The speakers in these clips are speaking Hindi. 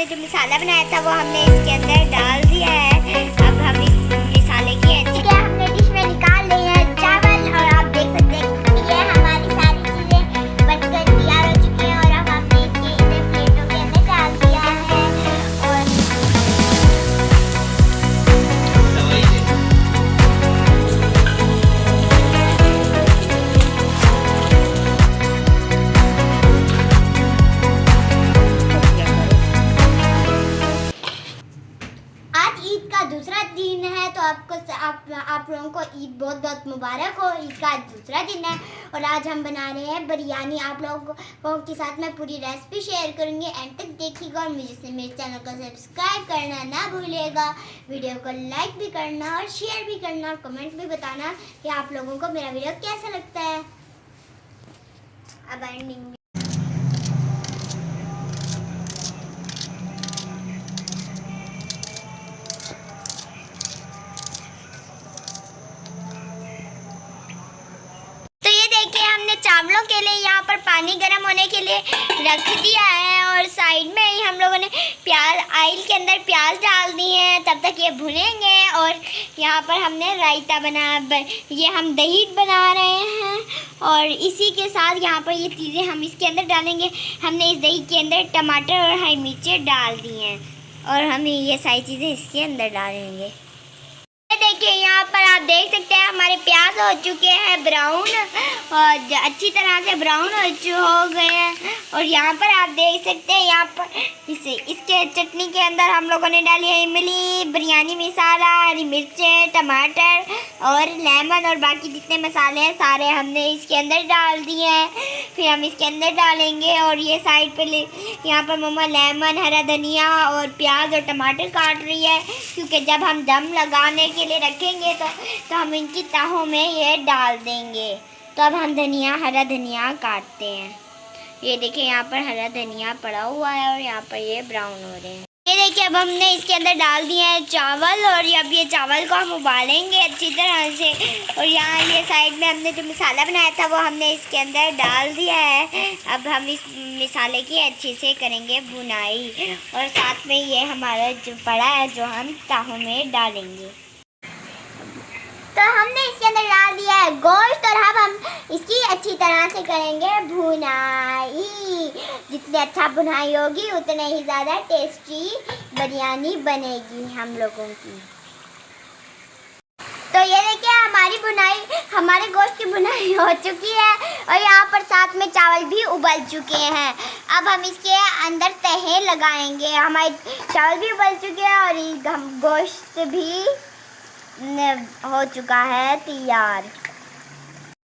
जो मसाला बनाया था वो हमने इसके अंदर डाल दिया है। अब हम इस मसाले की हमने डिश में निकाल लिए हैं चावल, और आप देख सकते हैं ये हमारी सारी चीजें बनकर तैयार हो चुकी हैं और अब हमने इसके इधर प्लेटों के अंदर डाल दिया है। और ईद का दूसरा दिन है, तो आप लोगों को ईद बहुत बहुत मुबारक हो। ईद का दूसरा दिन है और आज हम बना रहे हैं बिरयानी। आप लोगों के साथ मैं पूरी रेसिपी शेयर करूंगी, एंड तक देखिएगा और मेरे चैनल को सब्सक्राइब करना ना भूलिएगा। वीडियो को लाइक भी करना और शेयर भी करना और कमेंट भी बताना कि आप लोगों को मेरा वीडियो कैसा लगता है। अब एंडिंग चावलों के लिए यहाँ पर पानी गर्म होने के लिए रख दिया है और साइड में ही हम लोगों ने ऑयल के अंदर प्याज डाल दिए हैं, तब तक ये भुनेंगे। और यहाँ पर हमने रायता ये हम दही बना रहे हैं और इसी के साथ यहाँ पर ये चीज़ें हम इसके अंदर डालेंगे। हमने इस दही के अंदर टमाटर और हरी मिर्चें डाल दी हैं और हम ये सारी चीज़ें इसके अंदर डालेंगे। देखिए यहाँ पर आप देख सकते हैं हमारे प्याज हो चुके हैं ब्राउन, और अच्छी तरह से ब्राउन हो गए हैं। और यहाँ पर आप देख सकते हैं यहाँ पर इसके चटनी के अंदर हम लोगों ने डाली है इमली, बिरयानी मसाला, हरी मिर्चें, टमाटर और लेमन और बाकी जितने मसाले हैं सारे हमने इसके अंदर डाल दिए हैं। फिर हम इसके अंदर डालेंगे और ये साइड पे यहाँ पर मम्मा लेमन, हरा धनिया और प्याज और टमाटर काट रही है, क्योंकि जब हम दम लगाने के लिए रखेंगे तो हम इनकी तहों में ये डाल देंगे। तो अब हम हरा धनिया काटते हैं। ये देखिए यहाँ पर हरा धनिया पड़ा हुआ है और यहाँ पर ये ब्राउन हो रहे हैं। ये देखिए अब हमने इसके अंदर डाल दिए हैं चावल और अब ये चावल को हम उबालेंगे अच्छी तरह से। और यहाँ ये साइड में हमने जो मसाला बनाया था वो हमने इसके अंदर डाल दिया है। अब हम इस मसाले की अच्छे से करेंगे भुनाई और साथ में ये हमारा जो पड़ा है जो हम तहों में डालेंगे। तो हमने इसके अंदर डाल दिया है गोश्त और अब हम इसकी अच्छी तरह से करेंगे भुनाई। जितनी अच्छा भुनाई होगी उतने ही ज़्यादा टेस्टी बिरयानी बनेगी हम लोगों की। तो ये देखिए हमारे गोश्त की भुनाई हो चुकी है और यहाँ पर साथ में चावल भी उबल चुके हैं। अब हम इसके अंदर तहे लगाएंगे। हमारे चावल भी उबल चुके हैं और हम गोश्त भी हो चुका है तैयार।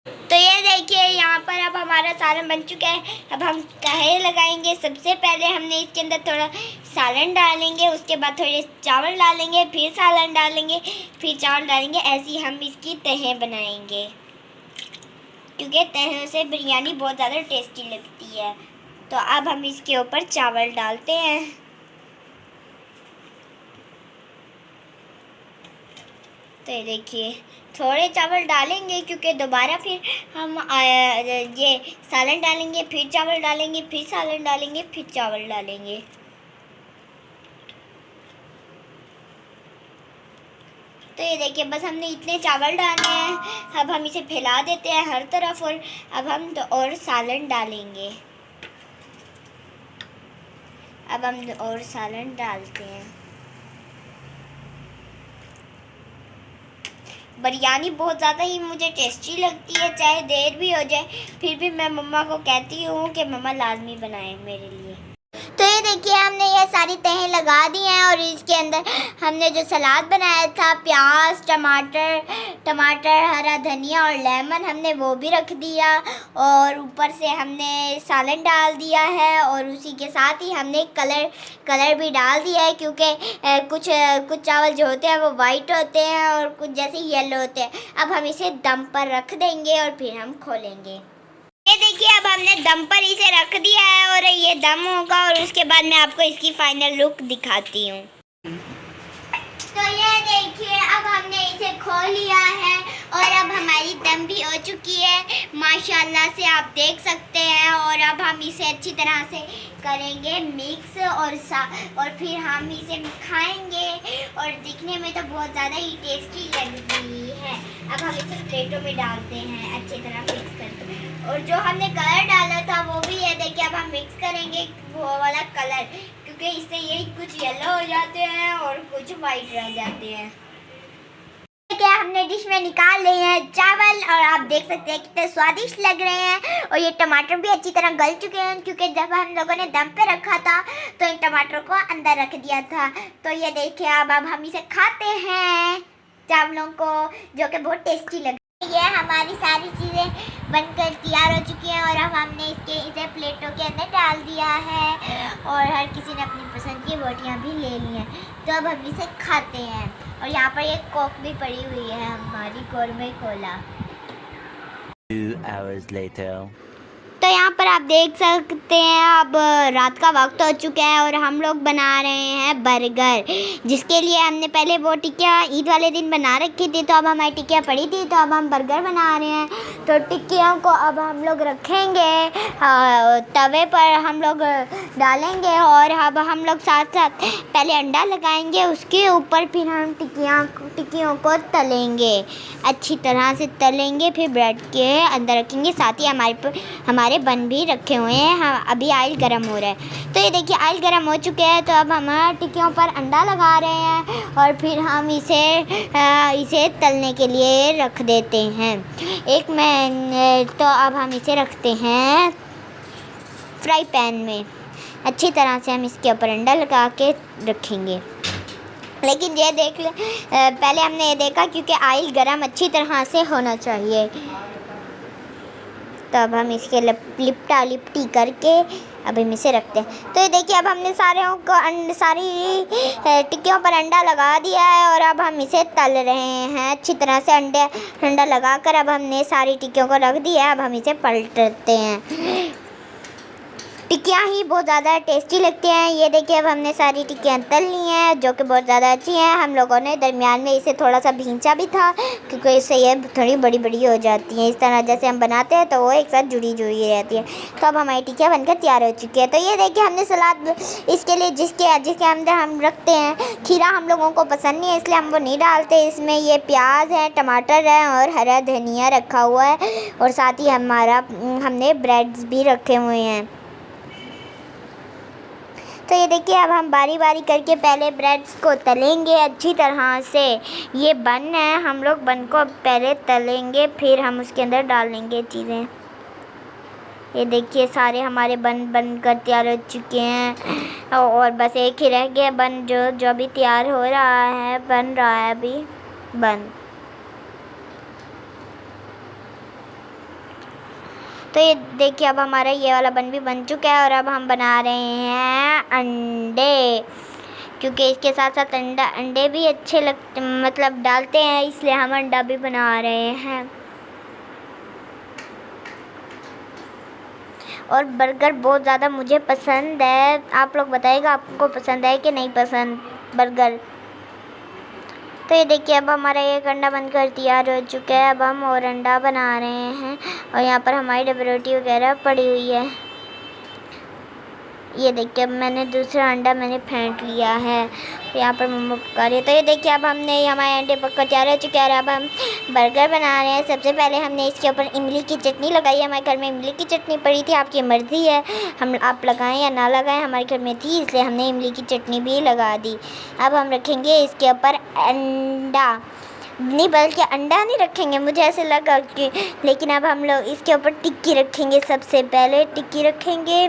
तो ये देखिए यहाँ पर अब हमारा सालन बन चुका है। अब हम तहे लगाएंगे। सबसे पहले हमने इसके अंदर थोड़ा सालन डालेंगे, उसके बाद थोड़े चावल डालेंगे, फिर सालन डालेंगे, फिर चावल डालेंगे। ऐसे ही हम इसकी तहें बनाएंगे, क्योंकि तहों से बिरयानी बहुत ज़्यादा टेस्टी लगती है। तो अब हम इसके ऊपर चावल डालते हैं। तो ये देखिए थोड़े चावल डालेंगे क्योंकि दोबारा फिर हम ये सालन डालेंगे, फिर चावल डालेंगे, फिर सालन डालेंगे, फिर चावल डालेंगे। तो ये देखिए बस हमने इतने चावल डाले हैं। अब हम इसे फैला देते हैं हर तरफ और अब हम और सालन डालेंगे। अब हम और सालन डालते हैं। बिरयानी बहुत ज़्यादा ही मुझे टेस्टी लगती है, चाहे देर भी हो जाए फिर भी मैं मम्मा को कहती हूँ कि मम्मा लाजमी बनाएं मेरे लिए। तो ये देखिए हमने ये सारी तहें लगा दी हैं और इसके अंदर हमने जो सलाद बनाया था प्याज, टमाटर, हरा धनिया और लेमन हमने वो भी रख दिया और ऊपर से हमने सालन डाल दिया है और उसी के साथ ही हमने कलर भी डाल दिया है, क्योंकि कुछ चावल जो होते हैं वो वाइट होते हैं और कुछ जैसे येलो होते हैं। अब हम इसे दम पर रख देंगे और फिर हम खोलेंगे। ये देखिए अब हमने दम पर इसे रख दिया है और ये दम होगा और उसके बाद मैं आपको इसकी फाइनल लुक दिखाती हूँ। तो ये देखिए अब हमने इसे खोल लिया है और अब हमारी दम भी हो चुकी है माशाल्लाह से, आप देख सकते हैं। और अब हम इसे अच्छी तरह से करेंगे मिक्स और फिर हम इसे खाएंगे। और दिखने में तो बहुत ज़्यादा ही टेस्टी लग रही है। अब हम इसे प्लेटों में डालते हैं अच्छी तरह मिक्स करके। और जो हमने कलर डाला था वो भी है, देखिए अब हम मिक्स करेंगे वो वाला कलर, क्योंकि इससे ये कुछ येलो हो जाते हैं और कुछ वाइट रह जाते हैं। क्या हमने डिश में निकाल लिए हैं चावल, और आप देख सकते हैं कितने स्वादिष्ट लग रहे हैं। और ये टमाटर भी अच्छी तरह गल चुके हैं, क्योंकि जब हम लोगों ने दम पे रखा था तो इन टमाटरों को अंदर रख दिया था। तो ये देखिए अब हम इसे खाते हैं चावलों को, जो कि बहुत टेस्टी लग रही है। ये हमारी सारी चीज़ें बनकर तैयार हो चुकी हैं और अब हमने इसे प्लेटों के अंदर डाल दिया है। और हर किसी ने अपनी पसंद की रोटियाँ भी ले ली हैं। तो अब हम इसे खाते हैं। और यहाँ पर एक कोक भी पड़ी हुई है हमारी गोरमे कोला। 2 hours later. तो यहाँ पर आप देख सकते हैं अब रात का वक्त हो चुका है और हम लोग बना रहे हैं बर्गर, जिसके लिए हमने पहले वो टिक्कियाँ ईद वाले दिन बना रखी थी। तो अब हमारी टिक्कियाँ पड़ी थी, तो अब हम बर्गर बना रहे हैं। तो टिक्कियों को अब हम लोग रखेंगे तवे पर, हम लोग डालेंगे और अब हम लोग साथ साथ पहले अंडा लगाएंगे उसके ऊपर, फिर हम टिक्कियों को तलेंगे, अच्छी तरह से तलेंगे, फिर ब्रेड के अंदर रखेंगे। साथ ही हमारे बन भी रखे हुए हैं। हाँ, अभी ऑयल गरम हो रहा है। तो ये देखिए ऑयल गरम हो चुके हैं। तो अब हम टिक्कियों पर अंडा लगा रहे हैं और फिर हम इसे तलने के लिए रख देते हैं। तो अब हम इसे रखते हैं फ्राई पैन में। अच्छी तरह से हम इसके ऊपर अंडा लगा के रखेंगे। लेकिन ये देख ले, पहले हमने ये देखा क्योंकि ऑयल गरम अच्छी तरह से होना चाहिए। तो अब हम इसके लिपटा लिपटी करके अब हम इसे रखते हैं। तो ये देखिए अब हमने सारी टिक्कियों पर अंडा लगा दिया है और अब हम इसे तल रहे हैं अच्छी तरह से। अंडा लगाकर अब हमने सारी टिक्कियों को रख दिया है। अब हम इसे पलटते हैं। टिक्कियाँ ही बहुत ज़्यादा टेस्टी लगती हैं। ये देखिए अब हमने सारी टिक्कियाँ तल ली हैं, जो कि बहुत ज़्यादा अच्छी हैं। हम लोगों ने दरमियान में इसे थोड़ा सा भींचा भी था, क्योंकि इससे ये थोड़ी बड़ी बड़ी हो जाती हैं। इस तरह जैसे हम बनाते हैं तो वो एक साथ जुड़ी रहती है। तो अब हमारी टिक्कियाँ बनकर तैयार हो चुकी है। तो ये देखिए हमने सलाद इसके लिए जिसके अंदर हम रखते हैं, खीरा हम लोगों को पसंद नहीं है इसलिए हम वो नहीं डालते। इसमें ये प्याज है, टमाटर है और हरा धनिया रखा हुआ है। और साथ ही हमने ब्रेड्स भी रखे हुए हैं। तो ये देखिए अब हम बारी बारी करके पहले ब्रेड्स को तलेंगे अच्छी तरह से। ये बन है, हम लोग बन को पहले तलेंगे, फिर हम उसके अंदर डालेंगे चीज़ें। ये देखिए सारे हमारे बन कर तैयार हो चुके हैं और बस एक ही रह गया बन, जो अभी तैयार हो रहा है, बन रहा है अभी बन। तो ये देखिए अब हमारा ये वाला बन भी बन चुका है। और अब हम बना रहे हैं अंडे, क्योंकि इसके साथ साथ अंडे भी अच्छे मतलब डालते हैं, इसलिए हम अंडा भी बना रहे हैं। और बर्गर बहुत ज़्यादा मुझे पसंद है। आप लोग बताइएगा आपको पसंद है कि नहीं पसंद बर्गर। तो ये देखिए अब हमारा एक अंडा बनकर तैयार हो चुका है। अब हम और अंडा बना रहे हैं और यहाँ पर हमारी डबल रोटी वगैरह पड़ी हुई है। ये देखिए अब मैंने दूसरा अंडा फेंट लिया है। यहाँ पर मम्मा पका रही है। तो ये देखिए अब हमारे अंडे पककर तैयार हो चुके हैं और अब हम बर्गर बना रहे हैं। सबसे पहले हमने इसके ऊपर इमली की चटनी लगाई है। हमारे घर में इमली की चटनी पड़ी थी, आपकी मर्ज़ी है आप लगाएं या ना लगाएं, हमारे घर में थी इसलिए हमने इमली की चटनी भी लगा दी। अब हम रखेंगे इसके ऊपर अंडा, नहीं बल्कि अंडा नहीं रखेंगे, मुझे ऐसे लगा कि, लेकिन अब हम लोग इसके ऊपर टिक्की रखेंगे। सबसे पहले टिक्की रखेंगे,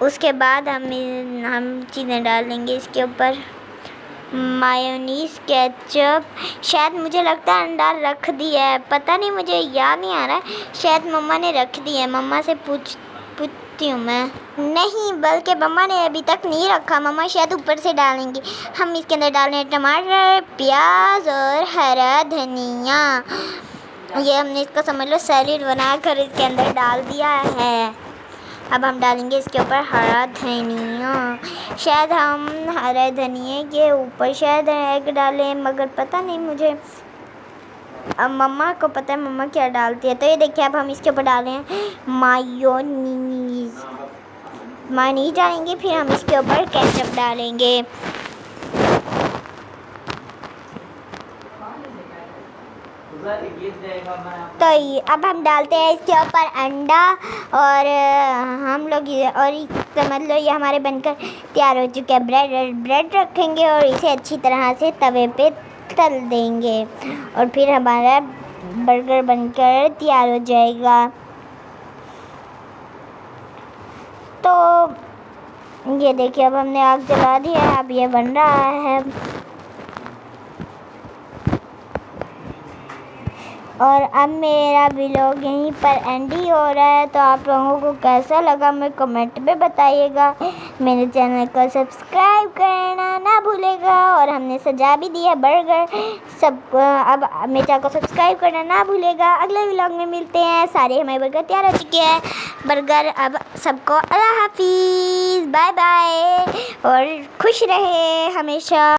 उसके बाद हम चीज़ें डालेंगे इसके ऊपर, मायोनीज़, केचप। शायद मुझे लगता है अंडा रख दिया है, पता नहीं, मुझे याद नहीं आ रहा है। शायद मम्मा ने रख दी है, मम्मा से पूछती हूँ मैं। नहीं, बल्कि मम्मा ने अभी तक नहीं रखा, मम्मा शायद ऊपर से डालेंगी। हम इसके अंदर डाल रहे हैं टमाटर, प्याज और हरा धनिया। ये हमने इसका समझ लो सैलेड बनाकर इसके अंदर डाल दिया है। अब हम डालेंगे इसके ऊपर हरा धनिया। शायद हम हरा धनिया के ऊपर शायद एग डालें, मगर पता नहीं, मुझे अब मम्मा को पता है मम्मा क्या डालती है। तो ये देखिए अब हम इसके ऊपर डाल रहे हैं मायोनीज। मायोनीज डालेंगे, फिर हम इसके ऊपर केचप डालेंगे। तो अब हम डालते हैं इसके ऊपर अंडा और हम लोग समझ लो ये हमारे बनकर तैयार हो चुके हैं। ब्रेड रखेंगे और इसे अच्छी तरह से तवे पे तल देंगे और फिर हमारा बर्गर बनकर तैयार हो जाएगा। तो ये देखिए अब हमने आग जला दी है, अब ये बन रहा है। और अब मेरा व्लॉग यहीं पर एंड ही हो रहा है। तो आप लोगों को कैसा लगा मैं कमेंट में बताइएगा। मेरे चैनल को सब्सक्राइब करना ना भूलेगा और हमने सजा भी दिया बर्गर सबको। अब मेरे चैनल को सब्सक्राइब करना ना भूलेगा। अगले व्लॉग में मिलते हैं। सारे हमारे बर्गर तैयार हो चुके हैं। बर्गर अब सबको अल्लाह हाफिज़, बाय बाय और खुश रहे हमेशा।